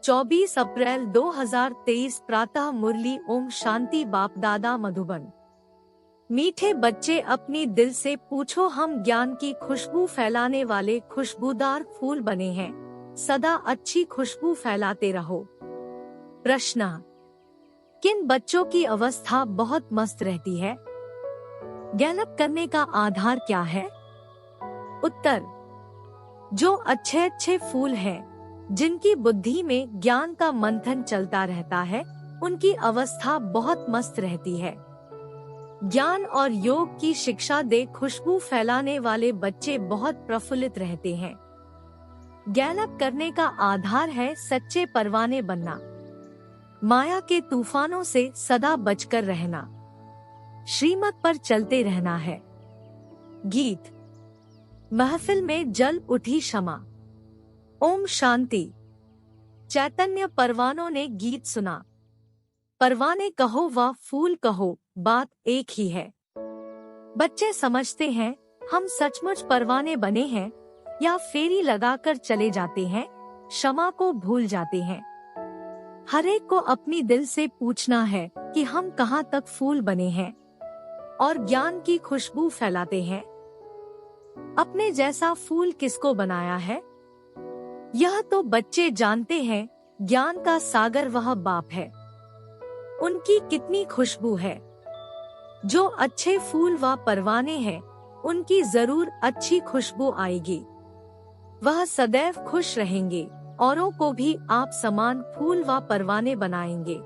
24 अप्रैल 2023 प्रातः मुरली। ओम शांति। बाप दादा मधुबन। मीठे बच्चे अपनी दिल से पूछो, हम ज्ञान की खुशबू फैलाने वाले खुशबूदार फूल बने हैं, सदा अच्छी खुशबू फैलाते रहो। प्रश्न: किन बच्चों की अवस्था बहुत मस्त रहती है? गैलप करने का आधार क्या है? उत्तर: जो अच्छे अच्छे फूल हैं, जिनकी बुद्धि में ज्ञान का मंथन चलता रहता है, उनकी अवस्था बहुत मस्त रहती है। ज्ञान और योग की शिक्षा दे खुशबू फैलाने वाले बच्चे बहुत प्रफुल्लित रहते हैं। गैलप करने का आधार है सच्चे परवाने बनना, माया के तूफानों से सदा बचकर रहना, श्रीमत पर चलते रहना है। गीत: महफिल में जल उठी क्षमा। ओम शांति। चैतन्य परवानों ने गीत सुना। परवाने कहो व फूल कहो, बात एक ही है। बच्चे समझते हैं हम सचमुच परवाने बने हैं, या फेरी लगाकर चले जाते हैं, क्षमा को भूल जाते हैं। हर एक को अपनी दिल से पूछना है कि हम कहाँ तक फूल बने हैं और ज्ञान की खुशबू फैलाते हैं। अपने जैसा फूल किसको बनाया है? यह तो बच्चे जानते हैं। ज्ञान का सागर वह बाप है, उनकी कितनी खुशबू है। जो अच्छे फूल व परवाने हैं, उनकी जरूर अच्छी खुशबू आएगी। वह सदैव खुश रहेंगे, औरों को भी आप समान फूल व परवाने बनाएंगे।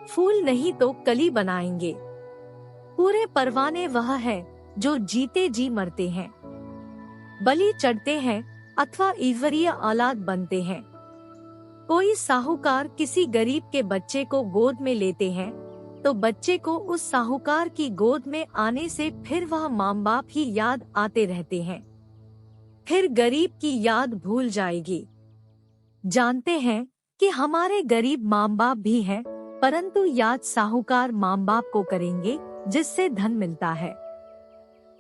फूल नहीं तो कली बनाएंगे। पूरे परवाने वह है जो जीते जी मरते हैं, बलि चढ़ते हैं अथवा ईश्वरीय औलाद बनते हैं। कोई साहूकार किसी गरीब के बच्चे को गोद में लेते हैं, तो बच्चे को उस साहूकार की गोद में आने से फिर वह माँ बाप ही याद आते रहते हैं। फिर गरीब की याद भूल जाएगी। जानते हैं कि हमारे गरीब माँ बाप भी हैं, परंतु याद साहूकार माँ बाप को करेंगे जिससे धन मिलता है।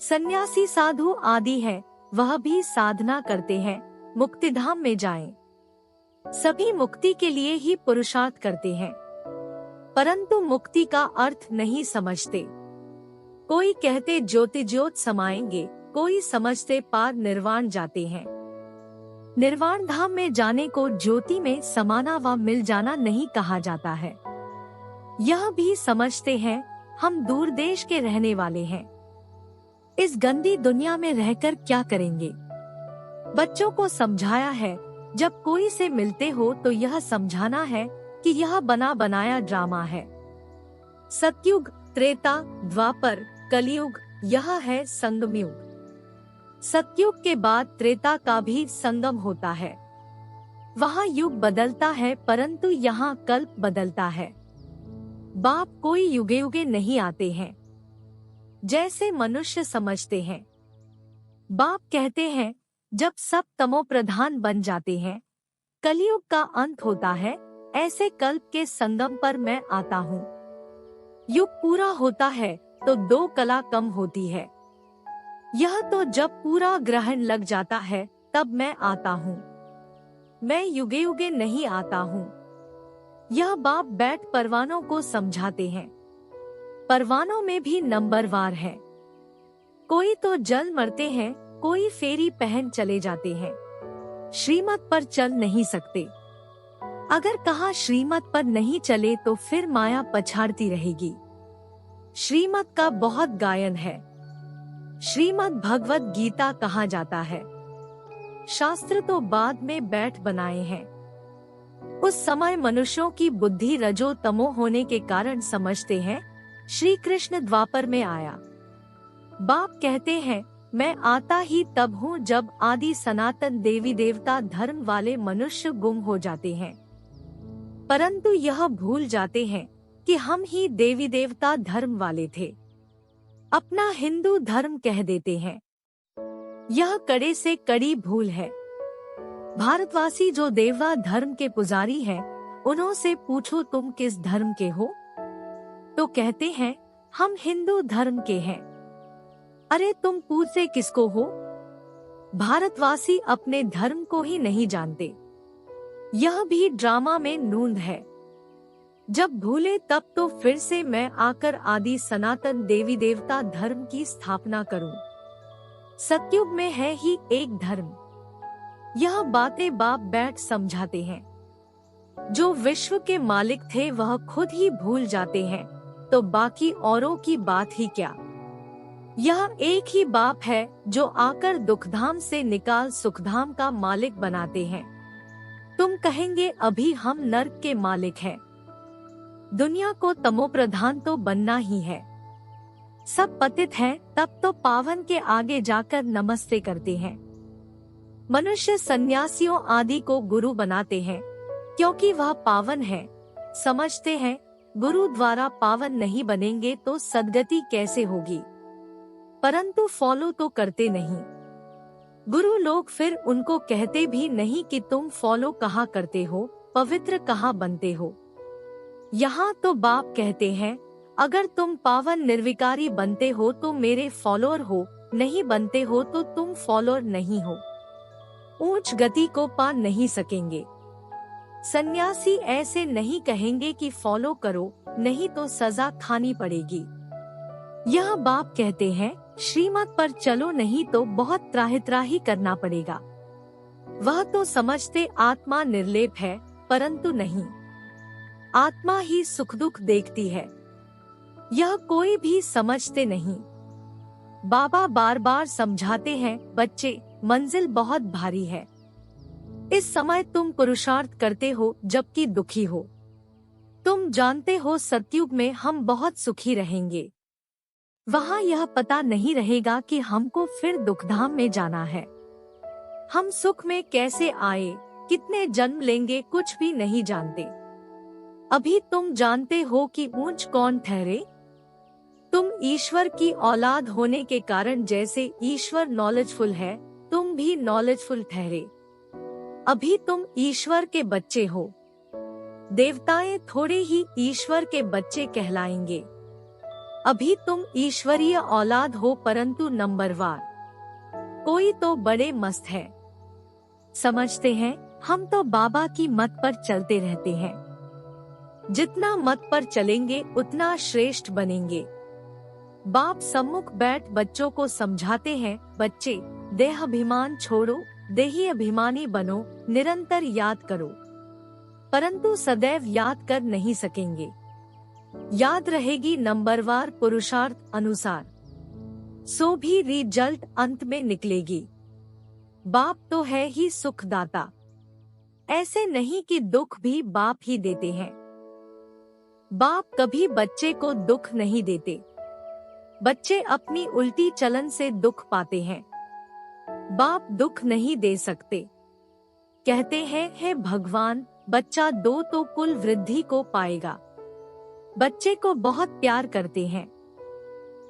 सन्यासी साधु आदि है, वह भी साधना करते हैं मुक्तिधाम में जाएं। सभी मुक्ति के लिए ही पुरुषार्थ करते हैं, परंतु मुक्ति का अर्थ नहीं समझते। कोई कहते ज्योति ज्योत समाएंगे, कोई समझते पार निर्वाण जाते हैं। निर्वाण धाम में जाने को ज्योति में समाना व मिल जाना नहीं कहा जाता है। यह भी समझते हैं हम दूर देश के रहने वाले हैं, इस गंदी दुनिया में रहकर क्या करेंगे। बच्चों को समझाया है, जब कोई से मिलते हो तो यह समझाना है कि यह बना बनाया ड्रामा है। सतयुग, त्रेता, द्वापर, कलयुग, यह है संगम युग। सतयुग के बाद त्रेता का भी संगम होता है। वहाँ युग बदलता है, परंतु यहाँ कल्प बदलता है। बाप कोई युगे युगे नहीं आते हैं, जैसे मनुष्य समझते हैं। बाप कहते हैं जब सब तमो प्रधान बन जाते हैं, कलयुग का अंत होता है, ऐसे कल्प के संगम पर मैं आता हूँ। युग पूरा होता है तो 2 कला कम होती है। यह तो जब पूरा ग्रहण लग जाता है तब मैं आता हूँ। मैं युगे युगे नहीं आता हूँ। यह बाप बैठ परवानों को समझाते हैं। परवानों में भी नंबरवार है। कोई तो जल मरते हैं, कोई फेरी पहन चले जाते हैं, श्रीमत पर चल नहीं सकते। अगर कहा श्रीमत पर नहीं चले तो फिर माया पछाड़ती रहेगी। श्रीमत का बहुत गायन है। श्रीमद् भगवत गीता कहा जाता है। शास्त्र तो बाद में बैठ बनाए हैं। उस समय मनुष्यों की बुद्धि रजो तमो होने के कारण समझते हैं श्री कृष्ण द्वापर में आया। बाप कहते हैं मैं आता ही तब हूँ जब आदि सनातन देवी देवता धर्म वाले मनुष्य गुम हो जाते हैं, परंतु यह भूल जाते हैं कि हम ही देवी देवता धर्म वाले थे। अपना हिंदू धर्म कह देते हैं। यह कड़े से कड़ी भूल है। भारतवासी जो देवता धर्म के पुजारी हैं, उन्हों से पूछो तुम किस धर्म के हो, तो कहते हैं हम हिंदू धर्म के हैं। अरे तुम पूछते किसको हो? भारतवासी अपने धर्म को ही नहीं जानते। यह भी ड्रामा में नूंद है। जब भूले तब तो फिर से मैं आकर आदि सनातन देवी देवता धर्म की स्थापना करूं। सतयुग में है ही एक धर्म। यह बातें बाप बैठ समझाते हैं। जो विश्व के मालिक थे वह खुद ही भूल जाते हैं, तो बाकी औरों की बात ही क्या। यह एक ही बाप है जो आकर दुखधाम से निकाल सुखधाम का मालिक बनाते हैं। तुम कहेंगे अभी हम नर्क के मालिक हैं। दुनिया को तमोप्रधान तो बनना ही है। सब पतित हैं, तब तो पावन के आगे जाकर नमस्ते करते हैं। मनुष्य सन्यासियों आदि को गुरु बनाते हैं क्योंकि वह पावन है। समझते हैं गुरु द्वारा पावन नहीं बनेंगे तो सद्गति कैसे होगी, परंतु फॉलो तो करते नहीं। गुरु लोग फिर उनको कहते भी नहीं कि तुम फॉलो कहाँ करते हो, पवित्र कहाँ बनते हो। यहाँ तो बाप कहते हैं अगर तुम पावन निर्विकारी बनते हो तो मेरे फॉलोअर हो, नहीं बनते हो तो तुम फॉलोअर नहीं हो। ऊंच गति को पा नहीं सकेंगे। सन्यासी ऐसे नहीं कहेंगे कि फॉलो करो, नहीं तो सजा खानी पड़ेगी। यह बाप कहते हैं श्रीमत पर चलो, नहीं तो बहुत त्राहि करना पड़ेगा। वह तो समझते आत्मा निर्लेप है, परंतु नहीं। आत्मा ही सुख दुख देखती है, यह कोई भी समझते नहीं। बाबा बार बार समझाते हैं बच्चे, मंजिल बहुत भारी है। इस समय तुम पुरुषार्थ करते हो जबकि दुखी हो। तुम जानते हो सतयुग में हम बहुत सुखी रहेंगे। वहाँ यह पता नहीं रहेगा कि हमको फिर दुखधाम में जाना है। हम सुख में कैसे आए, कितने जन्म लेंगे, कुछ भी नहीं जानते। अभी तुम जानते हो कि ऊंच कौन ठहरे। तुम ईश्वर की औलाद होने के कारण जैसे ईश्वर नॉलेजफुल है, तुम भी नॉलेजफुल ठहरे। अभी तुम ईश्वर के बच्चे हो। देवताएं थोड़े ही ईश्वर के बच्चे कहलाएंगे। अभी तुम ईश्वरीय औलाद हो, परंतु नंबरवार। कोई तो बड़े मस्त है। समझते हैं हम तो बाबा की मत पर चलते रहते हैं। जितना मत पर चलेंगे उतना श्रेष्ठ बनेंगे। बाप सम्मुख बैठ बच्चों को समझाते हैं बच्चे, देह अभिमान छोड़ो, देही अभिमानी बनो, निरंतर याद करो। परंतु सदैव याद कर नहीं सकेंगे। याद रहेगी नंबरवार पुरुषार्थ अनुसार, सो भी रिजल्ट अंत में निकलेगी। बाप तो है ही सुखदाता। ऐसे नहीं कि दुख भी बाप ही देते हैं। बाप कभी बच्चे को दुख नहीं देते। बच्चे अपनी उल्टी चलन से दुख पाते हैं। बाप दुख नहीं दे सकते। कहते हैं हे भगवान, बच्चा दो तो कुल वृद्धि को पाएगा। बच्चे को बहुत प्यार करते हैं।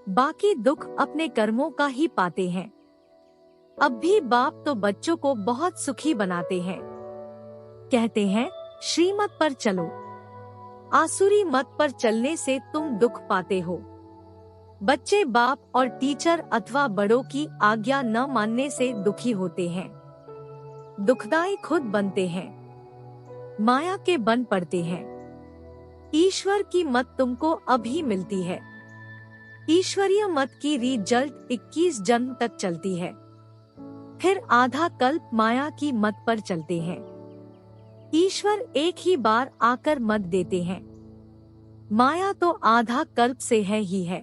बाकी दुख अपने कर्मों का ही पाते हैं। अब भी बाप तो बच्चों को बहुत सुखी बनाते हैं। कहते हैं श्रीमत पर चलो। आसुरी मत पर चलने से तुम दुख पाते हो। बच्चे बाप और टीचर अथवा बड़ों की आज्ञा न मानने से दुखी होते हैं। दुखदाई खुद बनते हैं, माया के बन पड़ते हैं। ईश्वर की मत तुमको अभी मिलती है। ईश्वरीय मत की रिजल्ट 21 जन्म तक चलती है। फिर आधा कल्प माया की मत पर चलते हैं। ईश्वर एक ही बार आकर मत देते हैं। माया तो आधा कल्प से है ही है,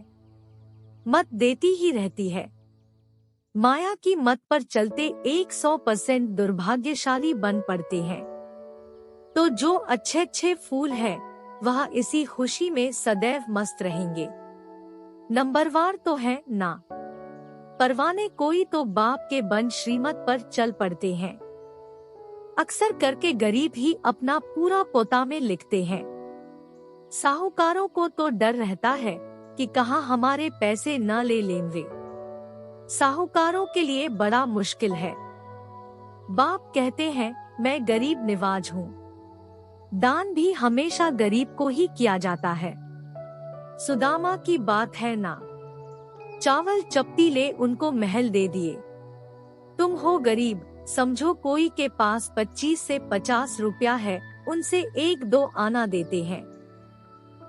मत देती ही रहती है। माया की मत पर चलते 100% दुर्भाग्यशाली बन पड़ते हैं। तो जो अच्छे अच्छे फूल हैं, वह इसी खुशी में सदैव मस्त रहेंगे। नंबरवार तो है ना। परवाने कोई तो बाप के बन श्रीमत पर चल पड़ते हैं। अक्सर करके गरीब ही अपना पूरा पोता में लिखते हैं। साहूकारों को तो डर रहता है कि कहाँ हमारे पैसे न ले लेंगे। साहूकारों के लिए बड़ा मुश्किल है। बाप कहते हैं मैं गरीब निवाज हूँ। दान भी हमेशा गरीब को ही किया जाता है। सुदामा की बात है ना। चावल चपटी ले उनको महल दे दिए। तुम हो गरीब, समझो कोई के पास 25 से 50 रुपया है, उनसे 1-2 आना देते हैं।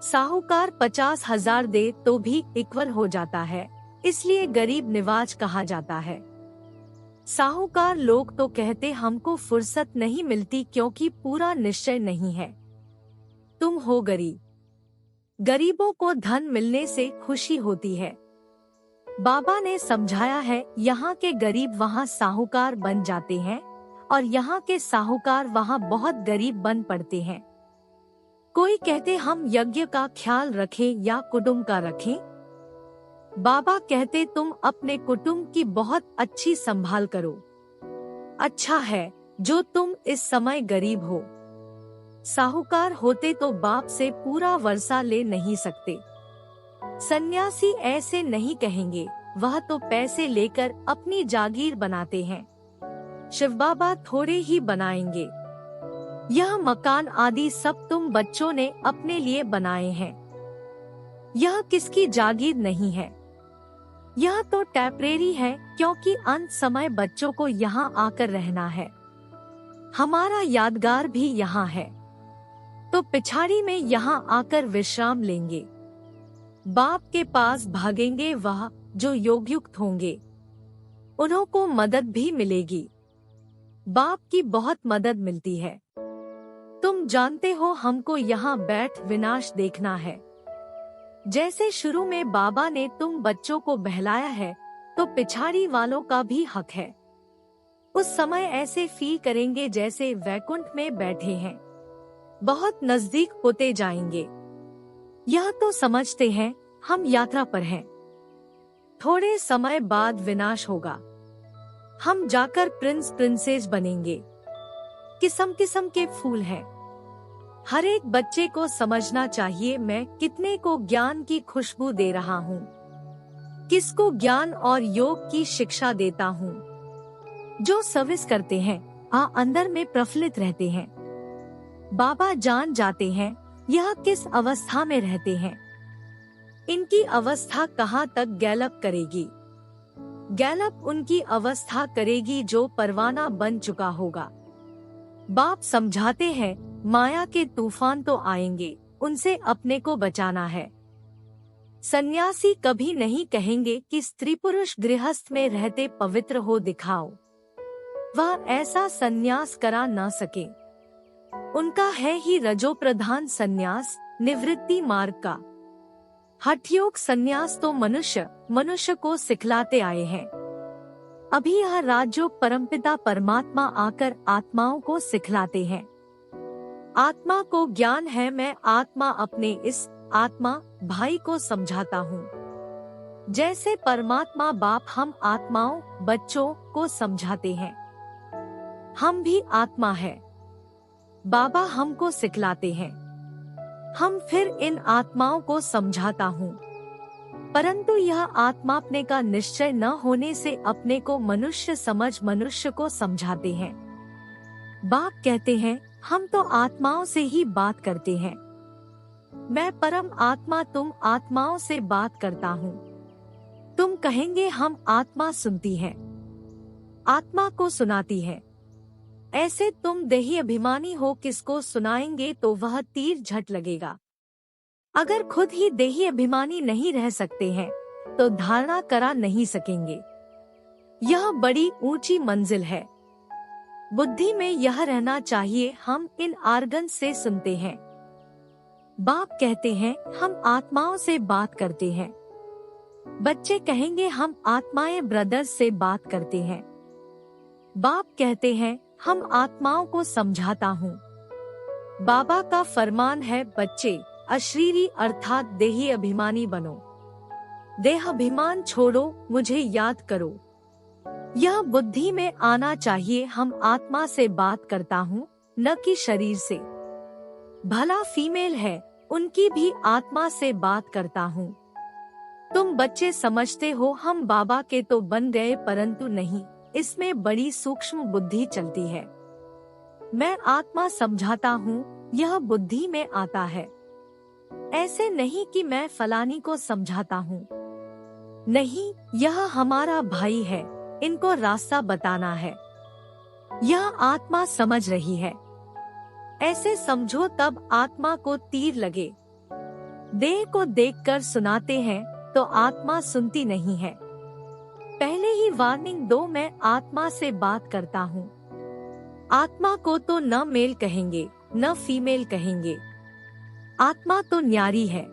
साहूकार 50,000 दे तो भी इक्वल हो जाता है, इसलिए गरीब निवाज कहा जाता है। साहूकार लोग तो कहते हमको फुर्सत नहीं मिलती क्योंकि पूरा निश्चय नहीं है। तुम हो गरीब। गरीबों को धन मिलने से खुशी होती है। बाबा ने समझाया है, यहाँ के गरीब वहाँ साहूकार बन जाते हैं और यहाँ के साहूकार वहाँ बहुत गरीब बन पड़ते हैं। कोई कहते हम यज्ञ का ख्याल रखें या कुटुंब का रखें। बाबा कहते तुम अपने कुटुंब की बहुत अच्छी संभाल करो। अच्छा है जो तुम इस समय गरीब हो। साहूकार होते तो बाप से पूरा वर्षा ले नहीं सकते। सन्यासी ऐसे नहीं कहेंगे, वह तो पैसे लेकर अपनी जागीर बनाते हैं। शिव बाबा थोड़े ही बनाएंगे। यह मकान आदि सब तुम बच्चों ने अपने लिए बनाए हैं। यह किसकी जागीर नहीं है। यह तो टेम्परेरी है क्योंकि अंत समय बच्चों को यहाँ आकर रहना है। हमारा यादगार भी यहाँ है, तो पिछाड़ी में यहाँ आकर विश्राम लेंगे। बाप के पास भागेंगे वह जो योगयुक्त होंगे, उन्हों को मदद भी मिलेगी। बाप की बहुत मदद मिलती है। तुम जानते हो हमको यहाँ बैठ विनाश देखना है। जैसे शुरू में बाबा ने तुम बच्चों को बहलाया है, तो पिछाड़ी वालों का भी हक है। उस समय ऐसे फील करेंगे जैसे वैकुंठ में बैठे हैं। बहुत नजदीक होते जाएंगे। यह तो समझते हैं हम यात्रा पर हैं। थोड़े समय बाद विनाश होगा। हम जाकर प्रिंस प्रिंसेस बनेंगे। किस्म किस्म के फूल हैं। हर एक बच्चे को समझना चाहिए मैं कितने को ज्ञान की खुशबू दे रहा हूँ, किसको ज्ञान और योग की शिक्षा देता हूँ। जो सर्विस करते हैं अंदर में प्रफुल्लित रहते हैं। बाबा जान जाते हैं यह किस अवस्था में रहते हैं। इनकी अवस्था कहाँ तक गैलप करेगी। गैलप उनकी अवस्था करेगी जो परवाना बन चुका होगा। बाप समझाते हैं माया के तूफान तो आएंगे, उनसे अपने को बचाना है। सन्यासी कभी नहीं कहेंगे कि स्त्री पुरुष गृहस्थ में रहते पवित्र हो दिखाओ। वह ऐसा सन्यास करा न सके। उनका है ही रजो प्रधान सन्यास, निवृत्ति मार्ग का। हठयोग सन्यास तो मनुष्य को सिखलाते आए हैं। अभी यह राजयोग परमपिता परमात्मा आकर आत्माओं को सिखलाते हैं। आत्मा को ज्ञान है, मैं आत्मा अपने इस आत्मा भाई को समझाता हूँ। जैसे परमात्मा बाप हम आत्माओं बच्चों को समझाते हैं। हम भी आत्मा है। बाबा हमको सिखलाते हैं। हम फिर इन आत्माओं को समझाता हूँ। परंतु यह आत्मापने का निश्चय न होने से अपने को मनुष्य समझ मनुष्य को समझाते हैं। बाप कहते हैं हम तो आत्माओं से ही बात करते हैं। मैं परम आत्मा तुम आत्माओं से बात करता हूँ। तुम कहेंगे हम आत्मा सुनती है, आत्मा को सुनाती है। ऐसे तुम देही अभिमानी हो, किसको सुनाएंगे तो वह तीर झट लगेगा। अगर खुद ही देही अभिमानी नहीं रह सकते हैं तो धारणा करा नहीं सकेंगे। यह बड़ी ऊंची मंजिल है। बुद्धि में यह रहना चाहिए हम इन आर्गन से सुनते हैं। बाप कहते हैं हम आत्माओं से बात करते हैं। बच्चे कहेंगे हम आत्माएं ब्रदर्स से बात करते हैं। बाप कहते हैं हम आत्माओं को समझाता हूँ। बाबा का फरमान है बच्चे अशरीरी अर्थात देही अभिमानी बनो। देह अभिमान छोड़ो, मुझे याद करो। यह बुद्धि में आना चाहिए हम आत्मा से बात करता हूँ, न कि शरीर से। भला फीमेल है, उनकी भी आत्मा से बात करता हूँ। तुम बच्चे समझते हो हम बाबा के तो बन गए, परंतु नहीं, इसमें बड़ी सूक्ष्म बुद्धि चलती है। मैं आत्मा समझाता हूँ, यह बुद्धि में आता है। ऐसे नहीं कि मैं फलानी को समझाता हूँ। नहीं, यह हमारा भाई है, इनको रास्ता बताना है। यह आत्मा समझ रही है। ऐसे समझो तब आत्मा को तीर लगे। देह को देखकर सुनाते हैं तो आत्मा सुनती नहीं है। पहले ही वार्निंग दो, मैं आत्मा से बात करता हूँ। आत्मा को तो न मेल कहेंगे न फीमेल कहेंगे। आत्मा तो न्यारी है।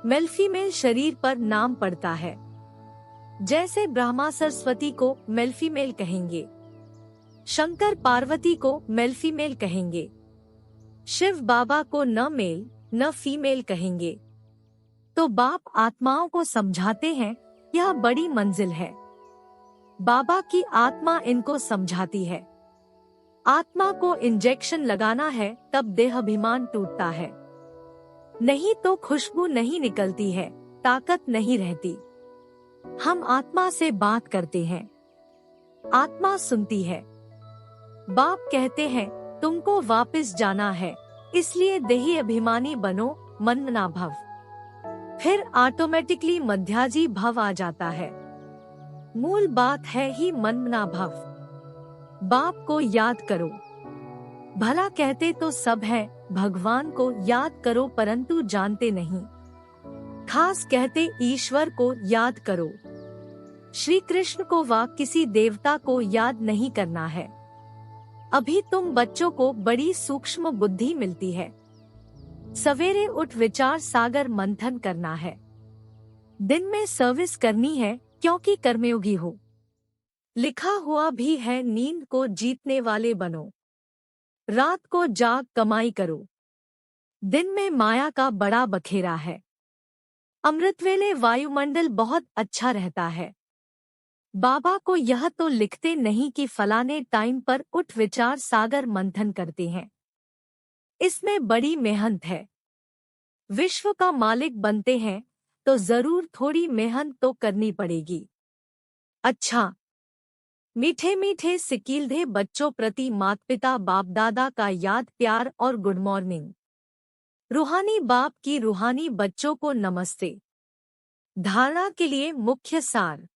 मेल फीमेल शरीर पर नाम पड़ता है। जैसे ब्रह्मा सरस्वती को मेल फीमेल कहेंगे, शंकर पार्वती को मेल फीमेल कहेंगे, शिव बाबा को न मेल न फीमेल कहेंगे। तो बाप आत्माओं को समझाते हैं यह बड़ी मंजिल है। बाबा की आत्मा इनको समझाती है। आत्मा को इंजेक्शन लगाना है तब देहाभिमान टूटता है, नहीं तो खुशबू नहीं निकलती है, ताकत नहीं रहती। हम आत्मा से बात करते हैं, आत्मा सुनती है। बाप कहते हैं तुमको वापस जाना है, इसलिए देही अभिमानी बनो, मनमना भव। फिर ऑटोमेटिकली मध्याजी भव आ जाता है। मूल बात है ही मनमना भव। बाप को याद करो। भला कहते तो सब है, भगवान को याद करो परंतु जानते नहीं। खास कहते ईश्वर को याद करो। श्री कृष्ण को व किसी देवता को याद नहीं करना है। अभी तुम बच्चों को बड़ी सूक्ष्म बुद्धि मिलती है। सवेरे उठ विचार सागर मंथन करना है। दिन में सर्विस करनी है क्योंकि कर्मयोगी हो। लिखा हुआ भी है नींद को जीतने वाले बनो। रात को जाग कमाई करो। दिन में माया का बड़ा बखेरा है। अमृत वेले वायुमंडल बहुत अच्छा रहता है। बाबा को यह तो लिखते नहीं कि फलाने टाइम पर उठ विचार सागर मंथन करते हैं। इसमें बड़ी मेहनत है। विश्व का मालिक बनते हैं तो जरूर थोड़ी मेहनत तो करनी पड़ेगी। अच्छा, मीठे मीठे सिकीलधे बच्चों प्रति माता पिता बाप दादा का याद प्यार और गुड मॉर्निंग। रूहानी बाप की रूहानी बच्चों को नमस्ते। धारणा के लिए मुख्य सार।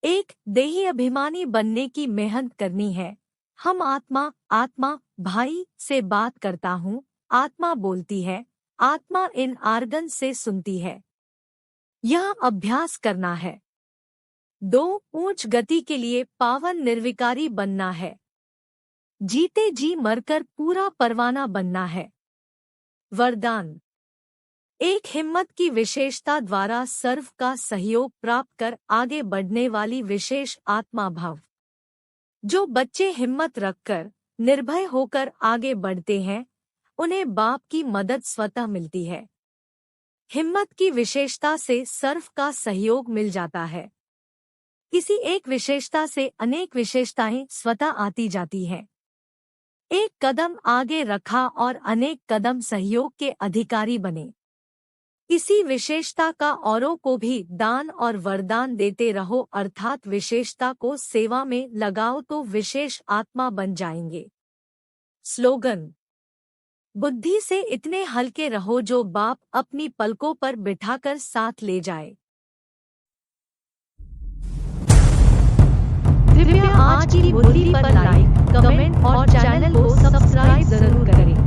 1. देही अभिमानी बनने की मेहनत करनी है। हम आत्मा भाई से बात करता हूँ, आत्मा बोलती है, आत्मा इन आर्गन से सुनती है। यह अभ्यास करना है। 2. ऊंच गति के लिए पावन निर्विकारी बनना है। जीते जी मरकर पूरा परवाना बनना है। वरदान। 1. हिम्मत की विशेषता द्वारा सर्व का सहयोग प्राप्त कर आगे बढ़ने वाली विशेष आत्मा भाव। जो बच्चे हिम्मत रखकर निर्भय होकर आगे बढ़ते हैं उन्हें बाप की मदद स्वतः मिलती है। हिम्मत की विशेषता से सर्व का सहयोग मिल जाता है। किसी एक विशेषता से अनेक विशेषताएं स्वतः आती जाती हैं। एक कदम आगे रखा और अनेक कदम सहयोग के अधिकारी बने। इसी विशेषता का औरों को भी दान और वरदान देते रहो, अर्थात विशेषता को सेवा में लगाओ तो विशेष आत्मा बन जाएंगे। स्लोगन। बुद्धि से इतने हल्के रहो जो बाप अपनी पलकों पर बिठाकर साथ ले जाए। कृपया आज की बुद्धि पर लाइक, कमेंट और चैनल को सब्सक्राइब जरूर करें।